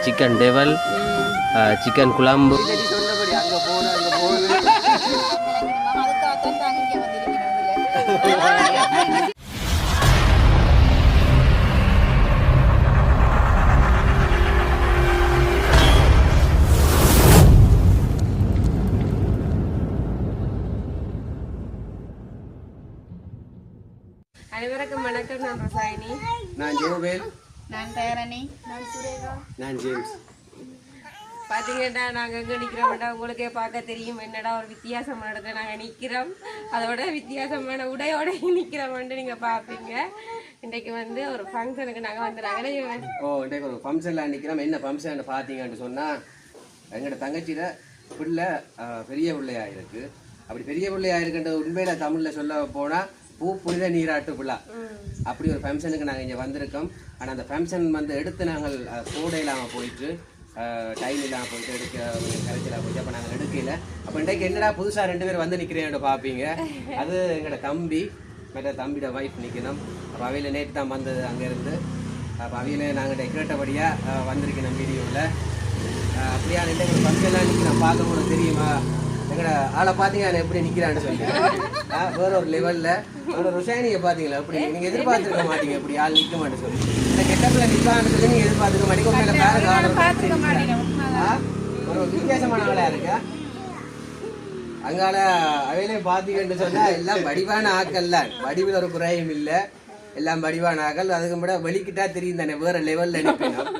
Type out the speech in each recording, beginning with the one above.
Chicken டேவல், chicken குழம்பு, அனைவருக்கும் வணக்கம். நான் ரசாயினி, நான் ஜோவேல், நான் தயாரணி, நான் சுரேகா, நான் ஜேம்ஸ். பார்த்தீங்கன்னா நாங்கள் எங்கே நிற்கிறோம்டா உங்களுக்கே பார்க்க தெரியும். என்னடா ஒரு வித்தியாசமான இடத்துல நாங்கள் நிற்கிறோம், அதோட வித்தியாசமான உடையோட நிற்கிறோம்ட்டு நீங்கள் பார்ப்பீங்க. இன்றைக்கு வந்து ஒரு ஃபங்க்ஷனுக்கு நாங்கள் வந்துடுறாங்க. இன்றைக்கு ஒரு ஃபங்க்ஷனில் நிற்கிறோம். என்ன ஃபங்க்ஷன் பார்த்தீங்கன்னு சொன்னால், எங்களோட தங்கச்சியில் பிள்ளை பெரிய பிள்ளையாக இருக்குது. அப்படி பெரிய பிள்ளையாக இருக்குன்ற உண்மையில் தமிழில் சொல்ல போனால் புனித நீராட்டு விழா. அப்படி ஒரு ஃபங்க்ஷனுக்கு நாங்கள் இங்கே வந்திருக்கோம். ஆனால் அந்த ஃபங்க்ஷன் வந்து எடுத்து நாங்கள் கோடை இல்லாமல் போயிட்டு டைம் இல்லாமல் போயிட்டு எடுக்க கரைச்சலாக போயிட்டு அப்போ நாங்கள் எடுக்கல. அப்போ இன்றைக்கு என்னடா புதுசாக 2 பேர் வந்து நிற்கிறேன்னு பார்ப்பீங்க. அது எங்களோட தம்பி, மற்ற தம்பியோட ஒய்ஃப் நிற்கணும். அப்போ அவையில் நேற்று தான் வந்தது அங்கேருந்து. அப்போ அவையில் நாங்கள் கேட்டபடியாக வந்திருக்கணும் வீடியோவில். அப்படியா இன்றைக்கு ஒரு ஃபங்க்ஷன்லாம் நிற்கிறோம், பார்க்க கூட தெரியுமா எங்கட ஆளை பார்த்தீங்கன்னா எப்படி நிற்கிறான்னு சொல்லி வேற ஒரு லெவலில் ஒரு ருஷானியை பார்த்தீங்களா அப்படி நீங்கள் எதிர்பார்த்துருக்க மாட்டீங்க. இப்படி ஆள் நிற்க மாட்டேன் சொல்லி இந்த கெட்டப்பில் நிற்கலான்னு சொல்லி நீங்கள் எதிர்பார்த்துக்க மாட்டீங்க. உங்களை ஒரு வித்தியாசமான ஆளாக இருக்கா. அங்கால அவையிலே பார்த்தீங்கன்னு சொன்னால் எல்லாம் வடிவான ஆக்கள்ல, வடிவில் ஒரு குறையும் இல்லை, எல்லாம் வடிவான ஆக்கள். அதுக்கு கூட வெளிக்கிட்டா தெரியும் தானே வேற லெவலில் நிற்கணும்.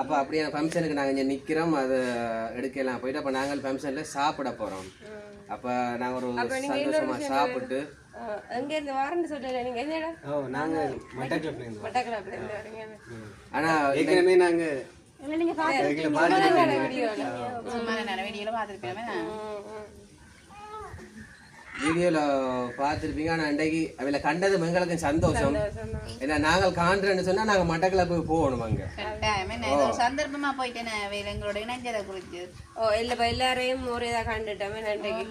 அப்போ அப்படியே ஃபங்க்ஷனுக்கு நாங்கள் இங்கே நிற்கிறோம். அதை எடுக்கலாம் போயிட்டு அப்போ நாங்கள் ஃபங்க்ஷனில் சாப்பிட போகிறோம். அப்போ நாங்கள் ஒரு சந்தோஷமாக சாப்பிட்டு ஆனால் ஏற்கனவே நாங்கள் வீடியோல பார்த்துருப்பீங்க. ஆனால் அன்றைக்கு அவையில கண்டது எங்களுக்கு சந்தோஷம். ஏன்னா நாங்கள் காண்றேன்னு சொன்னா நாங்கள் மட்டக்களப்பு போகணும். அங்கே சந்தர்ப்பமா போயிட்டேன் எங்களோட இணைஞ்சதை குறித்து. இல்லப்பா எல்லாரையும் ஒரு இதாக கண்டுட்டோமே அன்றைக்கு.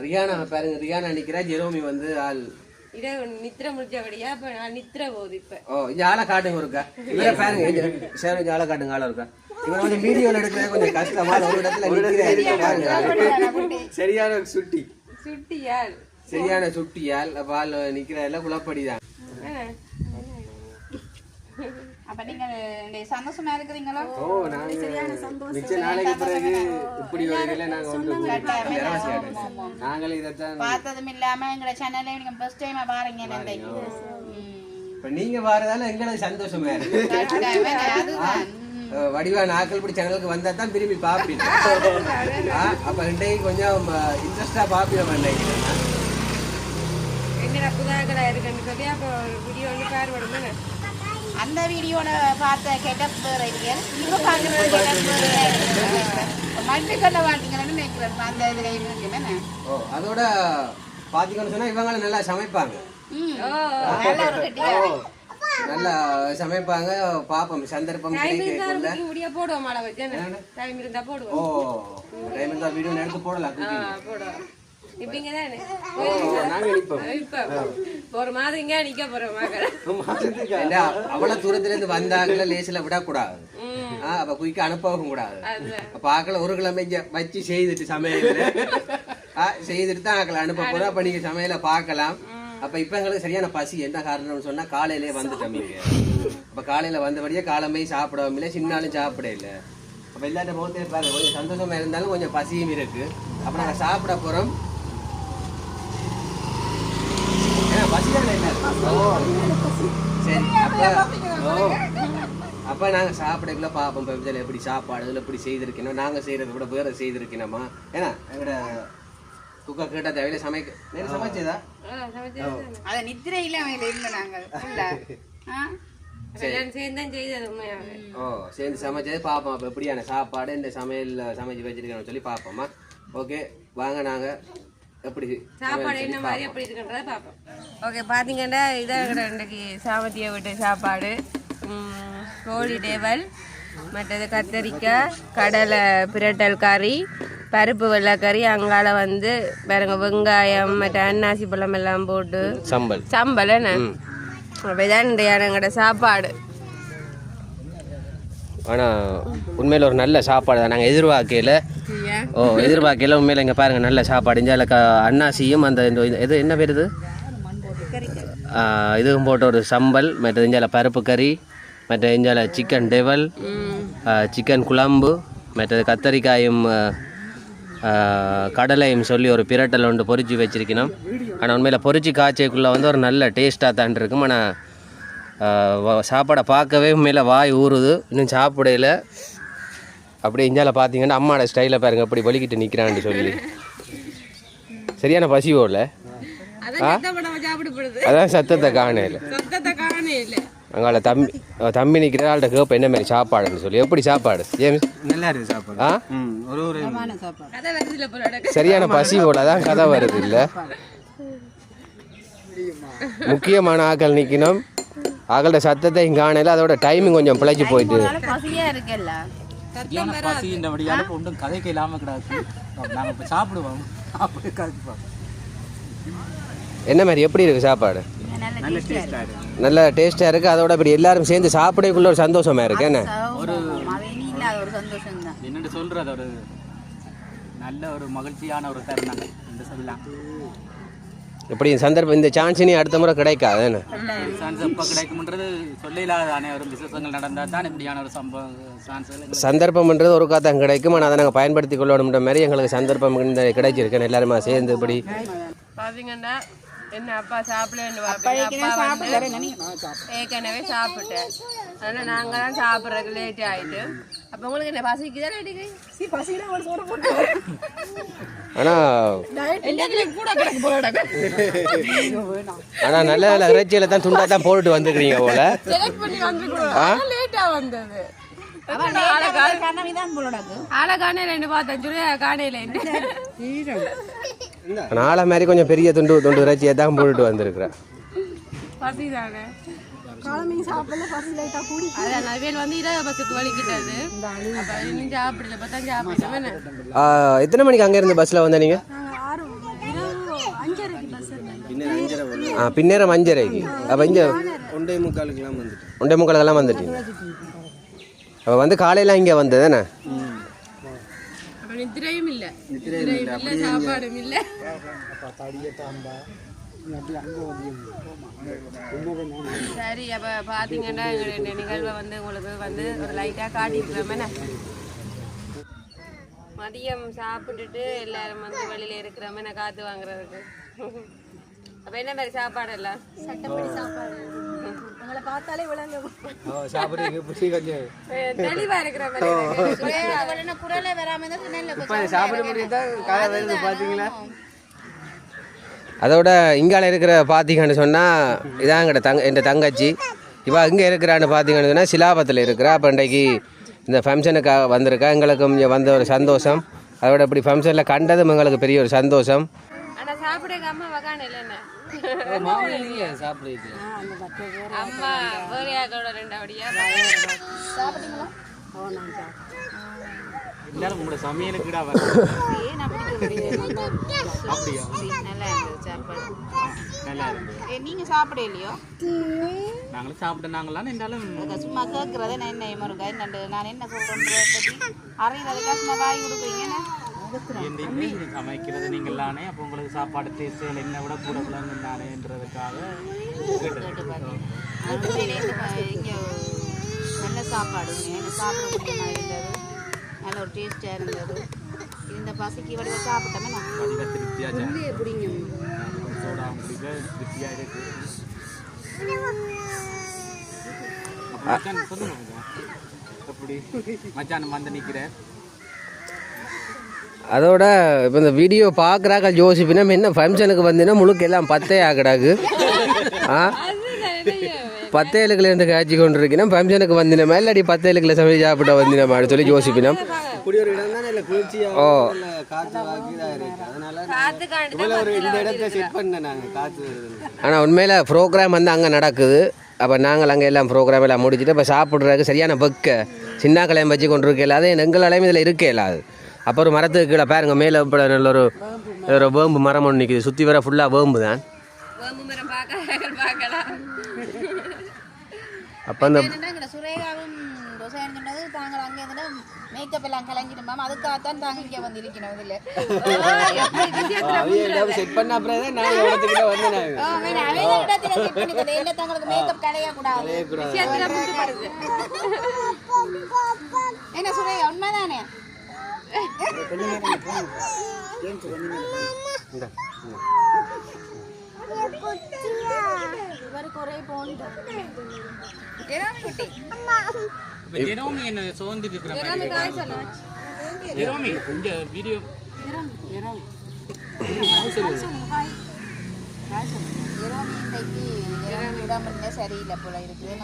ரியானா பாருங்க, ரியானா நிக்கிறா. ஜெரோமி வந்து ஆள் இதை நித்திர முடிச்சபடியா இப்ப நான் நித்திர போகுது. இப்ப இங்க ஆளை காட்டுங்க இருக்கா இவரை பாருங்க. சரி இங்க ஆளை காட்டுங்க. ஆளை இருக்கா இவன் வந்து வீடியோல எடுக்கிறது கொஞ்சம் கஷ்டமா. ஒரு இடத்துல சரியான சுட்டியால் சரியான சுட்டியால் பால் நிக்கிறதுல குழப்படிதான். அப்ப நீங்க சந்தோஷமா இருக்கிறீங்களா? மிச்ச நாளைக்கு பிறகு இப்படி ஒரு நாங்களே இதைத்தான் பார்த்ததும் இல்லாம எங்களோட சேனல்ல நீங்க ஃபர்ஸ்ட் டைம் பாருங்க. இப்ப நீங்க வாரதால எங்களுக்கு சந்தோஷமா இருக்கு. வடிவான ஆக்கள் இப்படி சேனலுக்கு வந்தா தான் விரும்பி பாப்பீங்க. அப்ப இன்றைக்கு கொஞ்சம் இன்ட்ரெஸ்டா பாப்பீங்க. என்னடா புதாக்கடா இருக்குன்னு சொல்லி அப்போ வீடியோ வந்து பேர் விடுங்க. அந்த வீடியோல பார்த்த கெட்டப் இப்ப பாக்குறது மல்டிகல்ல வாட்டிங்கன்னு நினைக்கிறேன். அந்த இதுல இருக்குன்னு அதோட பாத்தீங்கன்னு சொன்னா இவங்க நல்லா சமைப்பாங்க. நல்லா சமைப்பாங்க. பாப்போம் சந்தர்ப்பம் வீடியோ போடுவோம். டைம் இருந்தா போடுவோம். டைம் இருந்தா வீடியோ எடுத்து போடலாம். ஒரு மாதிரிங்க நிக்க போறோம். அவ்வளவு தூரத்துல இருந்து வந்தாங்கள லேசில விடக்கூடாது. அப்ப குயிக்க அனுப்பவும் கூடாது. அப்ப ஆக்களை ஒரு கிழமை வச்சு செய்துட்டு சமையல செய்துட்டு தான் ஆக்களை அனுப்ப போறோம். அப்ப நீங்க சமையல பாக்கலாம். அப்ப இப்ப எங்களுக்கு சரியான பசி. என்ன காரணம்னு சொன்னா காலையிலேயே வந்துட்டோம். அப்ப காலையில வந்தபடியே காலமே சாப்பிடவும் இல்லை, சின்னாலும் சாப்பிட இல்லை. அப்ப எல்லாத்த போகத்தே பாருங்க, கொஞ்சம் சந்தோஷமா இருந்தாலும் கொஞ்சம் பசியும் இருக்கு. அப்ப நாங்க சாப்பிட போறோம். சரி அப்ப நாங்க சாப்பிடக்குள்ள பாப்போம் எப்படி சாப்பாடு எப்படி செய்திருக்கணும். நாங்க செய்யறத விட வேற செய்திருக்கணுமா? ஏன்னா எங்கட குக்கா கேட்டா தேவையில சமைக்க சமைச்சதா அத நித்திரையில சேர்ந்து சமைச்சது பாப்போம். அப்ப எப்படியான சாப்பாடு இந்த சமையல் சமைச்சு வச்சிருக்கணும்னு சொல்லி பாப்போமா. ஓகே வாங்க நாங்க எப்படி சாப்பாடு என்ன மாதிரி எப்படி இருக்குன்றத பார்ப்போம். ஓகே பார்த்தீங்கன்னா இதான் இன்றைக்கு சாமத்தியை விட்டு சாப்பாடு, கோழி டேவல், மற்றது கத்தரிக்காய், கடலை பிரட்டல் கறி, பருப்பு வெள்ளைக்கறி, அங்கால வந்து பாருங்க வெங்காயம் மற்ற அன்னாசி பழம் எல்லாம் போட்டு சம்பல் என்ன அப்படிதான் எங்களோட சாப்பாடு. ஆனால் உண்மையில் ஒரு நல்ல சாப்பாடு தான். நாங்கள் எதிர்பார்க்கையில் உண்மையில் இங்கே பாருங்கள் நல்ல சாப்பாடு. இஞ்சால அன்னாசியும் அந்த இது என்ன பேர் இதுவும் போட்ட ஒரு சம்பல், மற்ற இஞ்சால பருப்பு கறி, மற்ற இஞ்சால சிக்கன் டெவல், சிக்கன் குழம்பு, மற்றது கத்தரிக்காயும் கடலையும் சொல்லி ஒரு பிரட்டல் ஒன்று பொரிச்சு வச்சிருக்கணும். ஆனால் உண்மையில் பொரிச்சு காய்ச்சக்குள்ளே வந்து ஒரு நல்ல டேஸ்ட்டாக தான் இருக்கும். ஆனால் சாப்பாடை பார்க்கவே உண்மையில் வாய் ஊறுது. இன்னும் சாப்பிடையில் அப்படி இஞ்சால பார்த்தீங்கன்னா அம்மாவோட ஸ்டைலில் பாருங்க அப்படி வலிக்கிட்டு நிற்கிறான்னு சொல்லி சரியான பசி போடல. அதான் சத்தத்தை காணையில் அங்கால தம்பி நிற்கிற ஆள்கிட்ட கேட்ப என்ன மாதிரி சாப்பாடுன்னு சொல்லி. எப்படி சாப்பாடு ஜேம்ஸ்? நல்லா இருக்கு சாப்பாடு. சரியான பசி போல தான் கதை வருது. இல்லை முக்கியமான ஆக்கள் நிற்கணும். ஆக்களோட சத்தத்தை இங்கே காணையில் அதோட டைமிங் கொஞ்சம் பிழைச்சி போயிட்டு ஒன்றும் கதைக்கு இல்லாமல் கிடாது. நாங்கள் இப்போ சாப்பிடுவோம். என்ன மாதிரி எப்படி இருக்குது சாப்பாடு? நல்ல டேஸ்ட்டாக இருக்குது. அதோட இப்படி எல்லாரும் சேர்ந்து சாப்பிடக்குள்ள ஒரு சந்தோஷமாக இருக்குது. என்ன ஒரு என்னென்னு சொல்கிறது, ஒரு நல்ல ஒரு மகிழ்ச்சியான ஒரு தருணம் என்று சொல்லலாம். இப்படி சந்தர்ப்பம் இந்த சான்ஸ் நீ அடுத்த முறை கிடைக்காது. என்ன சான்ஸ் எப்போ கிடைக்கும்ன்றது சொல்லிடாதானே. ஒரு விசேஷங்கள் நடந்தால் தான் இப்படியான ஒரு சந்தர்ப்பம்ன்றது ஒரு காத்தான் கிடைக்கும். ஆனால் அதை நாங்கள் பயன்படுத்தி கொள்ளணுன்ற மாதிரி எங்களுக்கு சந்தர்ப்பம் கிடைச்சிருக்கேன். எல்லாருமே சேர்ந்து இப்படி பார்த்தீங்கன்னா என்ன அப்பா சாப்பிடலன்னு ஏற்கனவே சாப்பிட்டேன். அதனால் நாங்கள் தான் சாப்பிட்றதுக்கு லேட் ஆகிட்டு. அப்போ உங்களுக்கு என்ன பசிக்குதா? ஆனால் நல்ல நல்ல இறைச்சியில் தான் துண்டா தான் போட்டுட்டு வந்துக்கிறீங்க போல. லேட்டாக வந்தது நாளை மாதிரி கொஞ்சம் பெரிய துண்டு துண்டு இறைச்சியை தான் போட்டுட்டு வந்திருக்கிறேன். எத்தனை மணிக்கு அங்கே இருந்து பஸ்ஸில் வந்த நீங்கள்? பின்னேரம் 5:30க்கு. அப்போ இங்கே 1:45 வந்துட்டீங்க. அப்போ வந்து காலையில் இங்கே வந்தது தானே? நித்திரையும் இல்லை, சாப்பாடும் இல்லை. சரி, அப்போ பார்த்தீங்கன்னா எங்களுடைய நிகழ்வை வந்து உங்களுக்கு வந்து ஒரு லைட்டாக காட்டியிருக்கிறோமே. மதியம் சாப்பிட்டுட்டு எல்லாரும் வந்து வெளியில் இருக்கிறோமே நான் காற்று வாங்குறதுக்கு. அப்போ என்ன மாதிரி சாப்பாடு எல்லாம் சட்டப்படி சாப்பாடு உங்களை பார்த்தாலே விளங்க தெளிவாக இருக்கிற மாதிரி குரலே வராமல் சாப்பிட முடியாது பார்த்தீங்களா? அதோட இங்கால இருக்கிற பார்த்தீங்கன்னு சொன்னால் இதான் என் தங்கச்சி. இவள் இங்கே இருக்கிறான்னு பார்த்தீங்கன்னு சொன்னால் சிலாபத்தில் இருக்கிறா. அப்போ இன்றைக்கு இந்த ஃபங்க்ஷனுக்காக வந்திருக்கா. எங்களுக்கு இங்கே வந்த ஒரு சந்தோஷம். அதோட இப்படி ஃபங்க்ஷனில் கண்டதும் எங்களுக்கு பெரிய ஒரு சந்தோஷம். ஆனால் சாப்பிடுங்க அம்மா வகான இல்லைன்னா அம்மா வேறையாக்களோட 2 சாப்பிட்டீங்களா? எல்லாரும் உங்களோட சமையலுக்கு நீங்க சாப்பிட இல்லையோ? நாங்களும் சாப்பிட்டோம். என்றாலும் சும்மா கேட்கறத நான் என்ன முருகா நான் என்ன சொல்றேன் அறிவதுக்காக சும்மா வாங்கி கொடுக்குறீங்க. சமைக்கிறது நீங்களானே. அப்போ உங்களுக்கு சாப்பாடு டேஸ்ட்டுகள் என்ன விட கூட நானேன்றதுக்காக இங்கே நல்ல சாப்பாடு சாப்பிட மாதிரி இருந்தது. நல்ல ஒரு டேஸ்டாக இருந்தது. இந்த பசிக்கு வடிவ சாப்பிட்டோமே நான் திருப்தியாக பிடிங்க. திருப்தியாக இருக்கு. எப்படி மச்சான் வந்து நிற்கிறேன். அதோட இப்போ இந்த வீடியோ பார்க்குறாக்க ஜோசிப்பினா என்ன ஃபங்க்ஷனுக்கு வந்தீங்கன்னா முழுக்க எல்லாம் 10 ஆகடாக்கு. 10 இலக்கிலேருந்து காய்ச்சி கொண்டு இருக்கீங்கன்னா ஃபங்க்ஷனுக்கு வந்தினமா இல்லாட்டி 10 இலக்கில் சமைச்சு சாப்பிட்ட வந்தினமான்னு சொல்லி ஜோசிப்பினம். ஓ ஆனால் உண்மையில் ப்ரோக்ராம் வந்து அங்கே நடக்குது. அப்போ நாங்கள் அங்கே எல்லாம் ப்ரோக்ராம் எல்லாம் முடிச்சுட்டு இப்போ சாப்பிட்றதுக்கு சரியான பக்க சின்ன கலையம் வச்சு கொண்டு இருக்க இல்லாத எங்கள் அலையும் இதில் இருக்க இல்லாது. அப்போ ஒரு மரத்துக்கு கீழே பாருங்க மேலே இப்போ நல்ல ஒரு வேம்பு மரம் ஒன்று நிற்கிது, சுற்றி வர ஃபுல்லாக வேம்பு தான். வேம்பு மரம் பார்க்கலாம். அப்போ அந்த என்னன்னா சுரேகாவும் ரோசாயன் சொன்னது தாங்கள் அங்கே இருந்தா மேக்கப் எல்லாம் கலங்கிடுமாம், அதுக்காகத்தான் தாங்க இங்கே வந்து இருக்கணும். இதில் செட் பண்ண அப்புறம் தான் நான் இடத்துக்கிட்ட வந்தேன். என்ன தங்களுக்கு மேக்கப் கலையக்கூடாது என்ன சுரேகா, உண்மைதானே? ஜெரோமி என்ன சோர்ந்துட்டு இருக்கிற மாதிரி. ஜெரோமி இந்த வீடியோ உடம்புல சரியில்லை போல இருக்குது.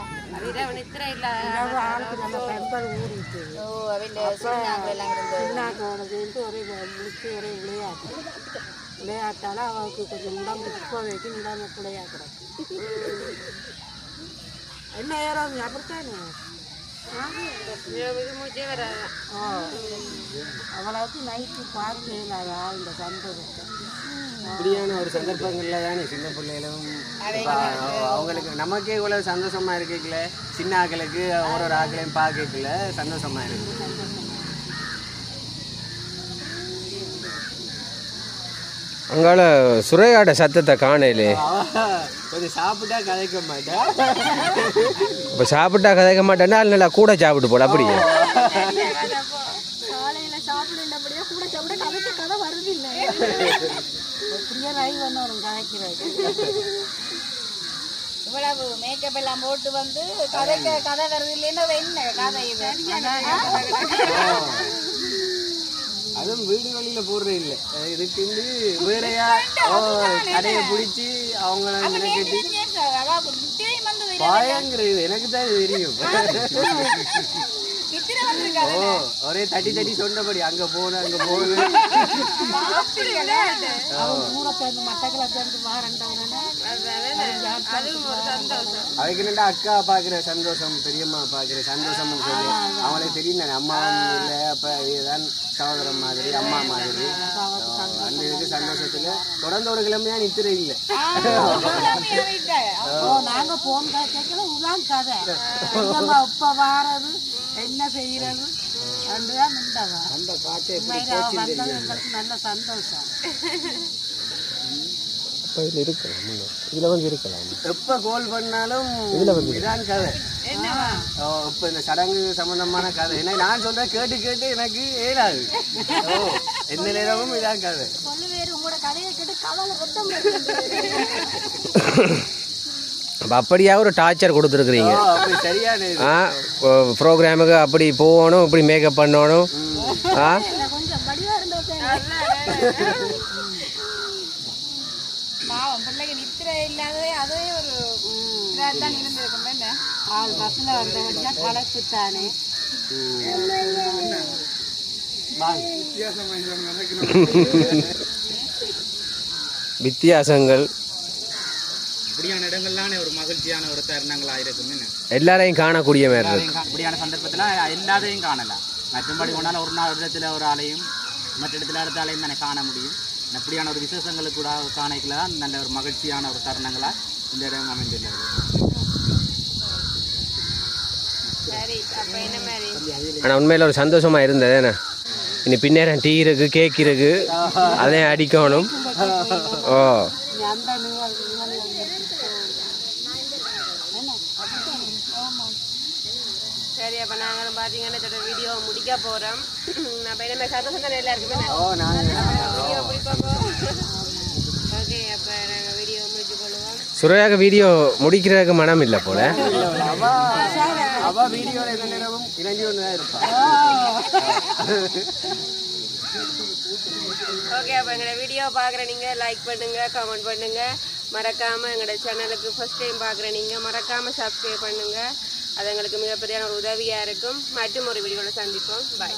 விளையாட்டால அவளுக்கு கொஞ்சம் உடம்பு இப்போதைக்கு உடம்பு பிள்ளையா கிடக்கு. என்ன ஏறாது அப்படித்தானே அவ்வளவுக்கு நைட்டு பார்க்கல இந்த சந்தோஷத்தை. இப்படியான ஒரு சந்தர்ப்பங்கள்ல தானே சின்ன பிள்ளைகளும் அவங்களுக்கு நமக்கே இவ்வளவு சந்தோஷமா இருக்கல, சின்ன ஆக்களுக்கு ஒரு ஆக்களையும் பார்க்கல சந்தோஷமா இருக்கு. அங்கால சுரையாட சத்தத்தை காணலே. கொஞ்சம் சாப்பிட்டா கதைக்க மாட்டேன். இப்போ சாப்பிட்டா கதைக்க மாட்டேன்னா நல்லா கூட சாப்பிட்டு போல அப்படியே. இவ்வளவு மேக்கப் எல்லாம் போட்டு வந்து கதை வருது இல்லைன்னா என்ன கதை இது? அதுவும் வீடுகளில் போடுறது இல்லை, இதுக்கு வேறையா கடையை பிடிச்சி அவங்கள பாயங்கிறது எனக்கு தான் தெரியும். ஒரே தட்டி தட்டி சொன்னபடி அங்க போன அங்க போன அதுக்கு என்னடா அக்கா பாக்குற சந்தோஷம், பெரியம்மா பாக்குற சந்தோஷம் சொல்லி அவங்களுக்கு தெரியும் தானே. அம்மாவும் இல்லை, அப்ப இதுதான் சகோதரம் மாதிரி அம்மா மாதிரி. அந்த இதுக்கு சந்தோஷத்துல தொடர்ந்து ஒரு கிழமையா நித்திர இல்லை. நாங்க போன் கேட்கல உதான் கதை இப்ப வாரது என்ன செய்யறது அதுதான் உண்டவா அந்த காட்சி வந்தது எங்களுக்கு நல்ல சந்தோஷம். இதுல வந்து இருக்கலாம். எப்ப கோல் பண்ணாலும் இதான் கதை. இப்ப இந்த சடங்கு சம்பந்தமான கதை என்ன நான் சொல்றேன் கேட்டு கேட்டு எனக்கு ஏறாது. எந்த நேரமும் இதான் கதை. அப்போ அப்படியா ஒரு டார்ச்சர் கொடுத்துருக்குறீங்க. ப்ரோக்ராமுக்கு அப்படி போகணும், இப்படி மேக்கப் பண்ணணும். பாவம் பிள்ளைக்கு நித்திரை இல்லாததே அதே ஒரு தான் இருந்திருக்கும். ஆள் பஸ்ஸில் வந்தவங்க கலப்பு தானே. வித்தியாசங்கள் இப்படியான இடங்கள்லாம் ஒரு மகிழ்ச்சியான ஒரு தருணங்களாக இருக்கும். எல்லாரையும் காணக்கூடிய மாதிரி இருக்கு. இப்படியான சந்தர்ப்பத்தில் எல்லாத்தையும் காணலாம். மற்றபடி கொண்டாலும் ஒரு நாள் இடத்துல ஒரு ஆளையும் மற்ற இடத்துல அடுத்த ஆளையும் தானே காண முடியும். அப்படியான ஒரு விசேஷங்களுக்கு கூட காணிக்கல தான் நல்ல ஒரு மகிழ்ச்சியான ஒரு தருணங்களாக இந்த இடம் அமைந்துள்ளது. ஆனால் உண்மையில் ஒரு சந்தோஷமாக இருந்தது. ஏன்னா இனி பின்னேரம் டீ இருக்கு, கேக் இருக்கு, அதையும் அடிக்கணும். ஓ சரி, அப்போ நாங்களும் பார்த்தீங்கன்னா இதோட வீடியோ முடிக்க போகிறோம். நம்ம இனிமே சந்தோஷம் தானே எல்லாருக்குமே வீடியோ முடிப்போம். ஓகே, அப்போ நாங்கள் வீடியோ முடிச்சு கொள்ளுவோம். சுரையாக வீடியோ முடிக்கிறதுக்கு மனம் இல்லை போல. அவ வீடியோல எந்த நேரமும் இறங்கி ஒன்றுதான் இருப்பான். ஓகே, அப்போ எங்களோட வீடியோ பார்க்குற நீங்கள் லைக் பண்ணுங்கள், கமெண்ட் பண்ணுங்கள். மறக்காமல் எங்களோட சேனலுக்கு ஃபர்ஸ்ட் டைம் பார்க்குற நீங்கள் மறக்காமல் சப்ஸ்கிரைப் பண்ணுங்கள். அது எங்களுக்கு மிகப்பெரிய ஒரு உதவியாக இருக்கும். மற்றும் ஒரு வீடியோவில் சந்திப்போம். பாய்.